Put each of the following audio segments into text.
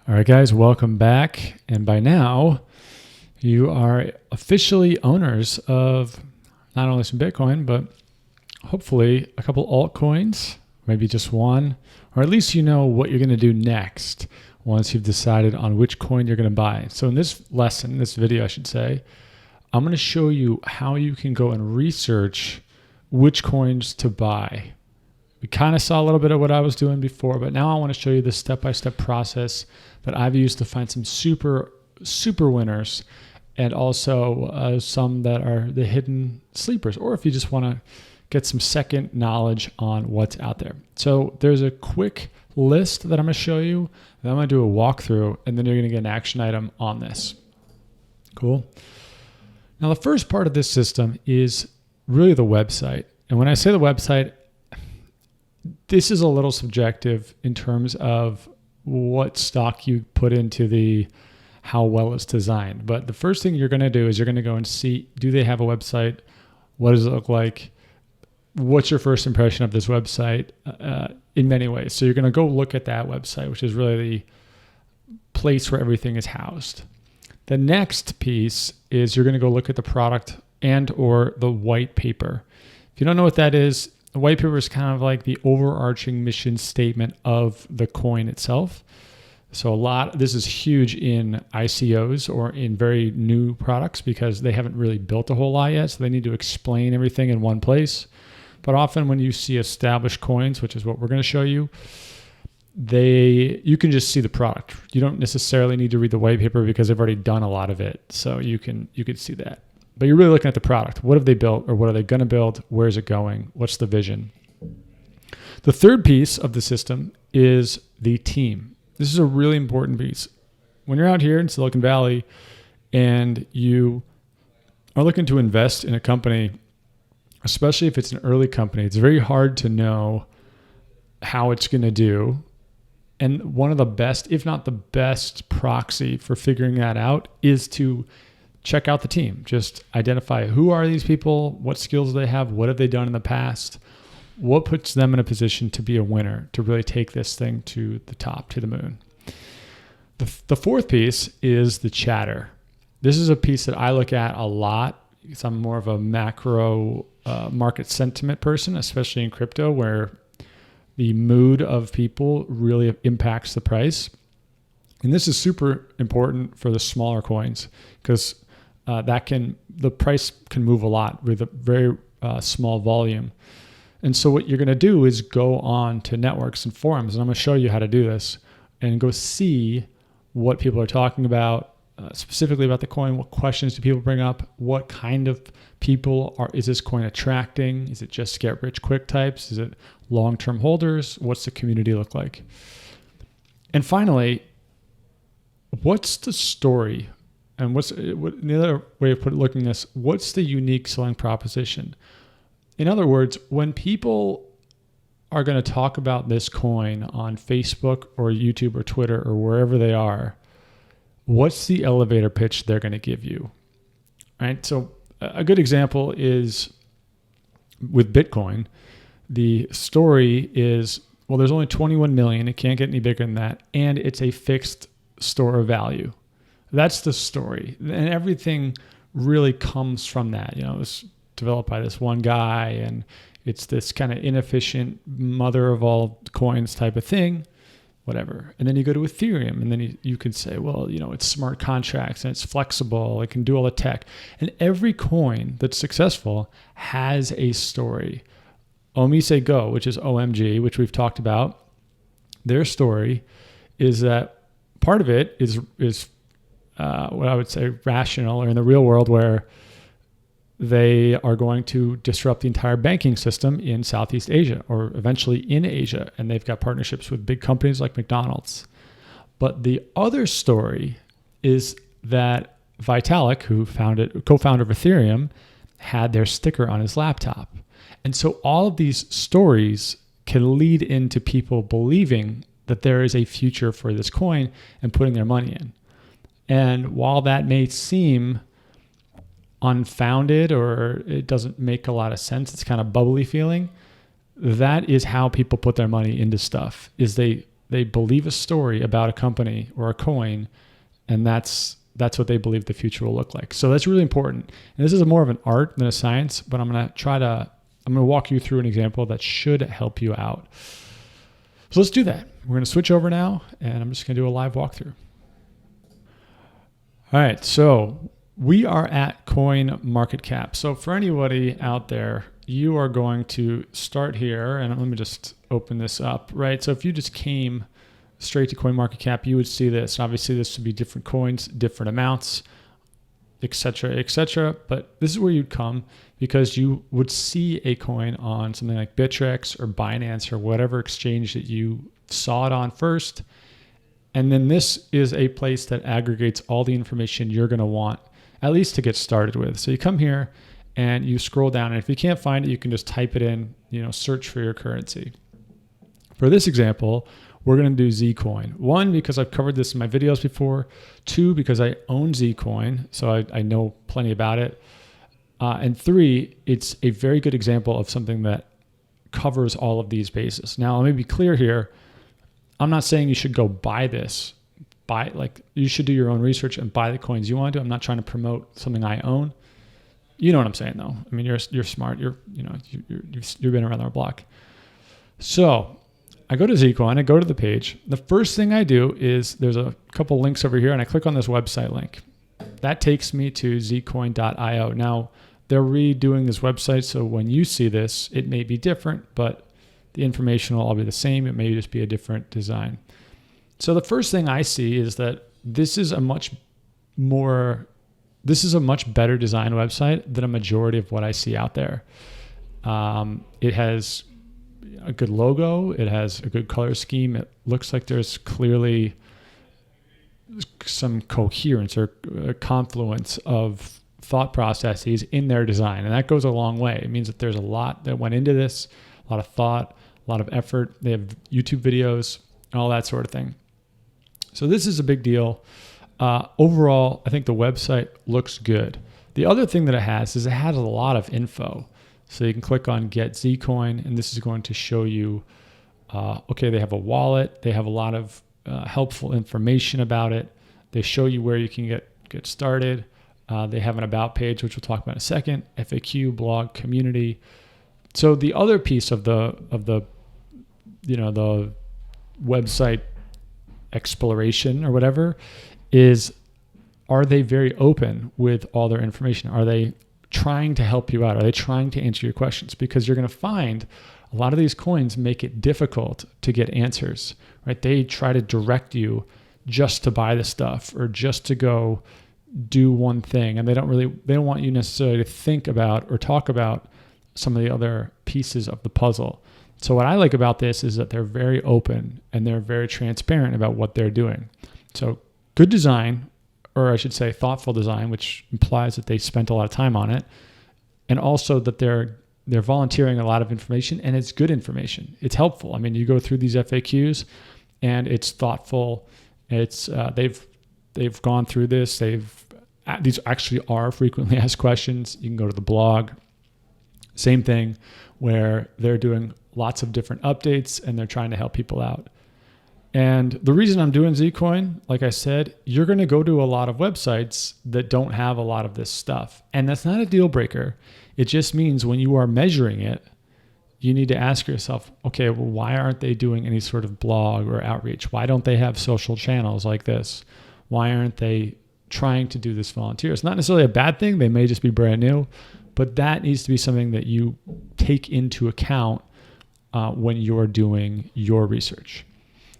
All right, guys, welcome back. And by now, you are officially owners of not only some Bitcoin, but hopefully a couple altcoins, maybe just one, or at least you know what you're going to do next once you've decided on which coin you're going to buy. So in this lesson, this video, I should say, I'm going to show you how you can go and research which coins to buy. We kind of saw a little bit of what I was doing before, but now I want to show you the step-by-step process that I've used to find some super winners, and also some that are the hidden sleepers, or if you just want to get some second knowledge on what's out there. So there's a quick list that I'm going to show you, then I'm going to do a walkthrough, and then you're going to get an action item on this. Cool. Now the first part of this system is really the website. And when I say the website, this is a little subjective in terms of what stock you put into how well it's designed. But the first thing you're going to do is you're going to go and see, do they have a website? What does it look like? What's your first impression of this website in many ways? So you're going to go look at that website, which is really the place where everything is housed. The next piece is you're going to go look at the product and or the white paper. If you don't know what that is, the white paper is kind of like the overarching mission statement of the coin itself. So this is huge in ICOs or in very new products because they haven't really built a whole lot yet. So they need to explain everything in one place. But often when you see established coins, which is what we're going to show you, you can just see the product. You don't necessarily need to read the white paper because they've already done a lot of it. So you can see that. But you're really looking at the product. What have they built, or what are they going to build? Where's it going? What's the vision? The third piece of the system is the team. This is a really important piece. When you're out here in Silicon Valley and you are looking to invest in a company, especially if it's an early company, it's very hard to know how it's going to do. And one of the best, if not the best proxy for figuring that out is to check out the team. Just identify who are these people, what skills they have, what have they done in the past, what puts them in a position to be a winner, to really take this thing to the top, to the moon. The fourth piece is the chatter. This is a piece that I look at a lot because I'm more of a macro market sentiment person, especially in crypto, where the mood of people really impacts the price. And this is super important for the smaller coins because the price can move a lot with a very small volume. And so what you're going to do is go on to networks and forums, and I'm going to show you how to do this, and go see what people are talking about, specifically about the coin. What questions do people bring up? What kind of people is this coin attracting? Is it just get rich quick types? Is it long-term holders? What's the community look like? And finally, what's the story? And the other way of looking at this, what's the unique selling proposition? In other words, when people are going to talk about this coin on Facebook or YouTube or Twitter or wherever they are, what's the elevator pitch they're going to give you? Right? So a good example is with Bitcoin. The story is, well, there's only 21 million. It can't get any bigger than that. And it's a fixed store of value. That's the story. And everything really comes from that. It was developed by this one guy, and it's this kind of inefficient mother of all coins type of thing, whatever. And then you go to Ethereum, and then you can say, well, it's smart contracts, and it's flexible. It can do all the tech. And every coin that's successful has a story. Omise Go, which is OMG, which we've talked about, their story is that part of it is what I would say rational, or in the real world, where they are going to disrupt the entire banking system in Southeast Asia or eventually in Asia. And they've got partnerships with big companies like McDonald's. But the other story is that Vitalik, co-founder of Ethereum, had their sticker on his laptop. And so all of these stories can lead into people believing that there is a future for this coin and putting their money in. And while that may seem unfounded or it doesn't make a lot of sense, it's kind of bubbly feeling, that is how people put their money into stuff, is they They believe a story about a company or a coin, and that's what they believe the future will look like. So that's really important. And this is more of an art than a science, but I'm going to walk you through an example that should help you out. So let's do that. We're going to switch over now, and I'm just going to do a live walkthrough. All right, so we are at CoinMarketCap. So for anybody out there, you are going to start here, and let me just open this up, right? So if you just came straight to CoinMarketCap, you would see this. Obviously, this would be different coins, different amounts, etc., etc. But this is where you'd come because you would see a coin on something like Bittrex or Binance or whatever exchange that you saw it on first. And then this is a place that aggregates all the information you're going to want, at least to get started with. So you come here and you scroll down, and if you can't find it, you can just type it in, search for your currency. For this example, we're going to do Zcoin. 1, because I've covered this in my videos before. 2, because I own Zcoin, so I know plenty about it. And 3, it's a very good example of something that covers all of these bases. Now, let me be clear here. I'm not saying you should go buy this. You should do your own research and buy the coins you want to. I'm not trying to promote something I own. You know what I'm saying, though. I mean, you're smart. You've been around our block. So I go to Zcoin, I go to the page. The first thing I do is there's a couple links over here, and I click on this website link. That takes me to zcoin.io. Now, they're redoing this website, so when you see this, it may be different, but the information will all be the same. It may just be a different design. So the first thing I see is that this is a much better designed website than a majority of what I see out there. It has a good logo. It has a good color scheme. It looks like there's clearly some coherence or a confluence of thought processes in their design. And that goes a long way. It means that there's a lot that went into this, a lot of thought, a lot of effort. They have YouTube videos and all that sort of thing. So this is a big deal. Overall, I think the website looks good. The other thing that it has is it has a lot of info. So you can click on Get Zcoin, and this is going to show you, they have a wallet. They have a lot of helpful information about it. They show you where you can get started. They have an About page, which we'll talk about in a second, FAQ, blog, community. So the other piece of the website exploration or whatever is, are they very open with all their information? Are they trying to help you out? Are they trying to answer your questions? Because you're going to find a lot of these coins make it difficult to get answers, right? They try to direct you just to buy the stuff or just to go do one thing. And they don't want you necessarily to think about or talk about some of the other pieces of the puzzle. So what I like about this is that they're very open and they're very transparent about what they're doing. So good design, or I should say thoughtful design, which implies that they spent a lot of time on it. And also that they're volunteering a lot of information, and it's good information. It's helpful. I mean, you go through these FAQs and it's thoughtful. It's they've gone through this. These actually are frequently asked questions. You can go to the blog. Same thing, where they're doing lots of different updates and they're trying to help people out. And the reason I'm doing Zcoin, like I said, you're going to go to a lot of websites that don't have a lot of this stuff. And that's not a deal breaker. It just means when you are measuring it, you need to ask yourself, okay, well, why aren't they doing any sort of blog or outreach? Why don't they have social channels like this? Why aren't they trying to do this volunteer? It's not necessarily a bad thing. They may just be brand new, but that needs to be something that you take into account when you're doing your research.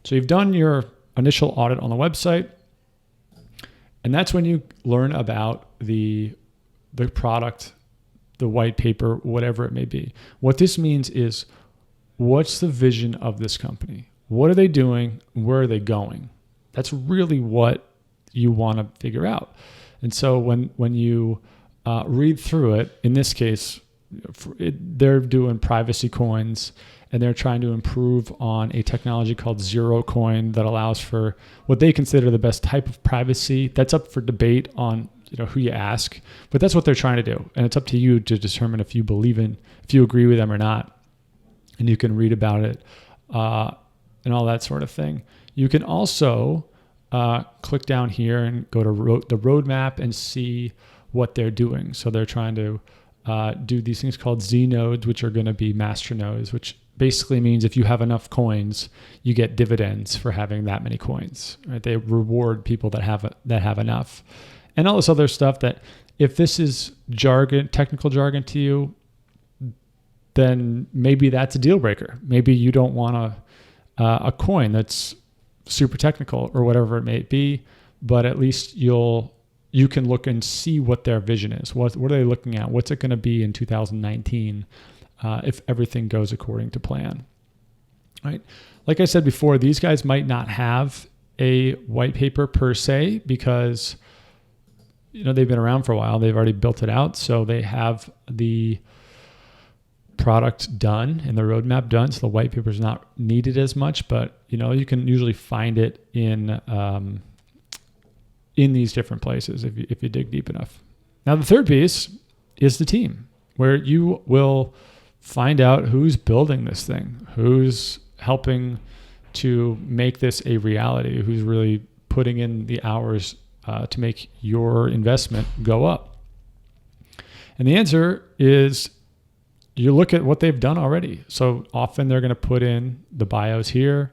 So you've done your initial audit on the website, and that's when you learn about the product, the white paper, whatever it may be. What this means is, what's the vision of this company? What are they doing? Where are they going? That's really what you want to figure out. And so when you read through it, in this case, they're doing privacy coins, and they're trying to improve on a technology called Zerocoin that allows for what they consider the best type of privacy. That's up for debate on who you ask, but that's what they're trying to do. And it's up to you to determine if you agree with them or not. And you can read about it and all that sort of thing. You can also click down here and go to the roadmap and see what they're doing. So they're trying to do these things called Z nodes, which are going to be master nodes, which basically means if you have enough coins, you get dividends for having that many coins. Right? They reward people that have enough, and all this other stuff. That if this is jargon, technical jargon to you, then maybe that's a deal breaker. Maybe you don't want a coin that's super technical or whatever it may be, but at least you can look and see what their vision is. What are they looking at? What's it going to be in 2019 if everything goes according to plan? Right? Like I said before, these guys might not have a white paper per se because they've been around for a while. They've already built it out, so they have the product done and the roadmap done, so the white paper is not needed as much. But you can usually find it in these different places if you dig deep enough. Now, the third piece is the team, where you will find out who's building this thing, who's helping to make this a reality, who's really putting in the hours to make your investment go up. And the answer is you look at what they've done already. So often they're going to put in the bios here.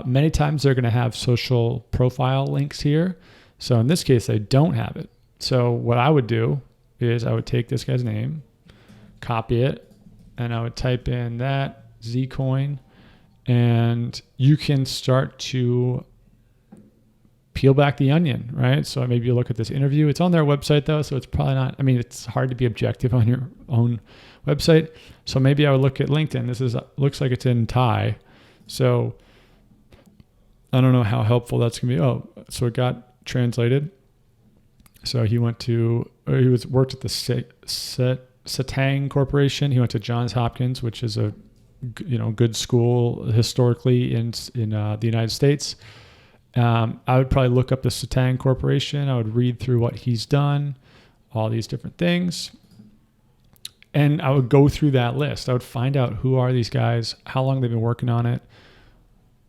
Many times they're going to have social profile links here. So in this case, they don't have it. So what I would do is I would take this guy's name, copy it, and I would type in that Zcoin, and you can start to peel back the onion, right? So maybe you look at this interview. It's on their website though, so it's probably not, it's hard to be objective on your own website. So maybe I would look at LinkedIn. This looks like it's in Thai. So I don't know how helpful that's gonna be. Oh, so it got translated. So he worked at the Satang Corporation. He went to Johns Hopkins, which is a good school historically in the United States. I would probably look up the Satang Corporation. I would read through what he's done, all these different things. And I would go through that list. I would find out who are these guys, how long they've been working on it.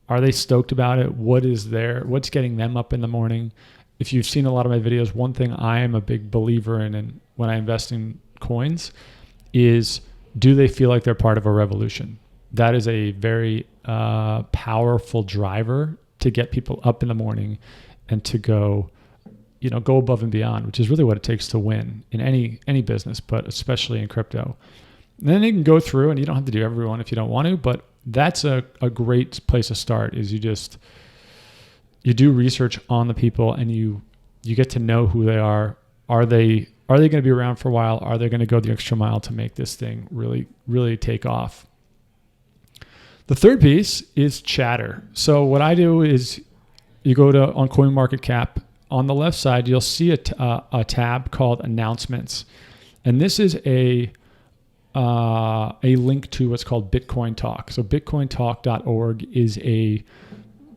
Are they stoked about it? What's getting them up in the morning? If you've seen a lot of my videos, one thing I am a big believer in, and when I invest in coins, is do they feel like they're part of a revolution? That is a very powerful driver to get people up in the morning and to go above and beyond, which is really what it takes to win in any business, but especially in crypto. And then you can go through, and you don't have to do everyone if you don't want to, but that's a great place to start. Is you do research on the people, and you get to know who they are. Are they going to be around for a while? Are they going to go the extra mile to make this thing really, really take off? The third piece is chatter. So what I do is you go on CoinMarketCap. On the left side, you'll see a tab called Announcements. And this is a link to what's called Bitcoin Talk. So bitcointalk.org is a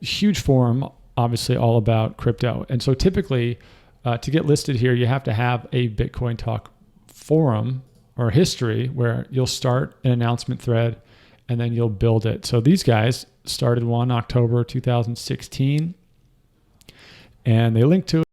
huge forum, obviously all about crypto. And so typically, to get listed here, you have to have a Bitcoin Talk forum or history where you'll start an announcement thread and then you'll build it. So these guys started one October 2016, and they link to